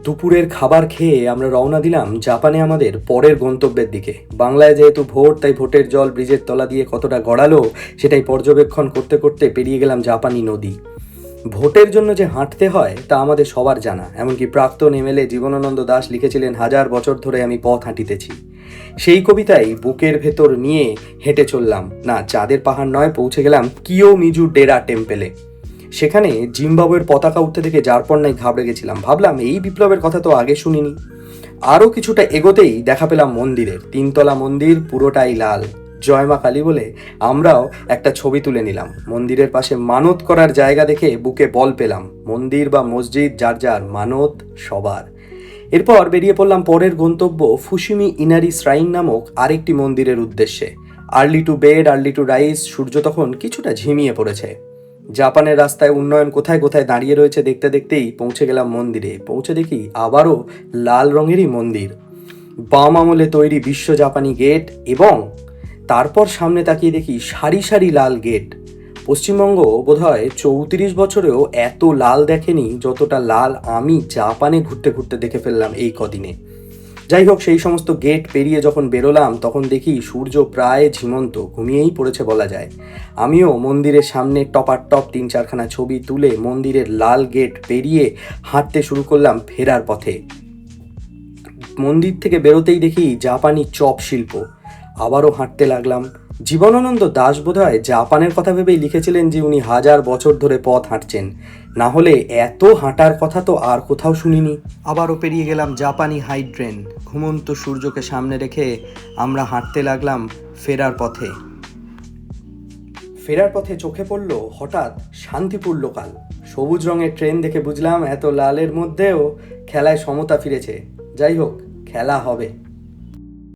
দুপুরের খাবার খেয়ে আমরা রওনা দিলাম জাপানে আমাদের পরের গন্তব্যের দিকে। বাংলায় যেহেতু ভোট, তাই ভোটের জল ব্রিজের তলা দিয়ে কতটা গড়ালো সেটাই পর্যবেক্ষণ করতে করতে পেরিয়ে গেলাম জাপানি নদী। ভোটের জন্য যে হাঁটতে হয় তা আমাদের সবার জানা, এমনকি প্রাক্তন এমএলএ জীবনানন্দ দাশ লিখেছিলেন, 1000 বছর ধরে আমি পথ হাঁটিতেছি। সেই কবিতাই বুকের ভেতর নিয়ে হেঁটে চললাম, না চাঁদের পাহাড় নয়, পৌঁছে গেলাম কিয়োমিজু ডেরা টেম্পেলে। সেখানে জিম্বাবুয়ের পতাকা উঠতে দেখে যারপরনাই ঘাবড়ে গেছিলাম। ভাবলাম এই বিপ্লবের কথা তো আগে শুনিনি। আরও কিছুটা এগোতেই দেখা পেলাম মন্দিরের 3তলা মন্দির, পুরোটাই লাল। জয় মা কালী বলে আমরাও একটা ছবি তুলে নিলাম। মন্দিরের পাশে মানত করার জায়গা দেখে বুকে বল পেলাম। মন্দির বা মসজিদ যার যার, মানত সবার। এরপর বেরিয়ে পড়লাম পরের গন্তব্য ফুসিমি ইনারি শ্রাইন নামক আরেকটি মন্দিরের উদ্দেশ্যে। Early to bed, early to rise. সূর্য তখন কিছুটা ঝিমিয়ে পড়েছে। জাপানের রাস্তায় উন্নয়ন কোথায় কোথায় দাঁড়িয়ে রয়েছে দেখতে দেখতেই পৌঁছে গেলাম মন্দিরে। পৌঁছে দেখি আবারও লাল রঙেরই মন্দির, বাম আমলে তৈরি বিশ্ব জাপানি গেট, এবং তারপর সামনে তাকিয়ে দেখি সারি সারি লাল গেট। পশ্চিমবঙ্গ বোধহয় 34 বছরেও এত লাল দেখেনি যতটা লাল আমি জাপানে ঘুরতে ঘুরতে দেখে ফেললাম এই কদিনে। যাই হোক, সেই সমস্ত গেট পেরিয়ে যখন বেরোলাম তখন দেখি সূর্য প্রায় ঝিমন্ত, ঘুমিয়েই পড়েছে বলা যায়। আমিও মন্দিরের সামনে টপার টপ 3-4খানা ছবি তুলে মন্দিরের লাল গেট পেরিয়ে হাঁটতে শুরু করলাম ফেরার পথে। মন্দির থেকে বেরোতেই দেখি জাপানি চপ শিল্প। আবারও হাঁটতে লাগলাম। জীবনানন্দ দাশ বোধহয় জাপানের কথা ভেবেই লিখেছিলেন যে উনি 1000 বছর ধরে পথ হাঁটছেন, না হলে এত হাঁটার কথা তো আর কোথাও শুনিনি। আবারও পেরিয়ে গেলাম জাপানি হাই ট্রেন। ঘুমন্ত সূর্যকে সামনে রেখে আমরা হাঁটতে লাগলাম ফেরার পথে। ফেরার পথে চোখে পড়ল হঠাৎ শান্তিপুর লোকাল। সবুজ রঙের ট্রেন দেখে বুঝলাম এত লালের মধ্যেও খেলায় সমতা ফিরেছে। যাই হোক, খেলা হবে।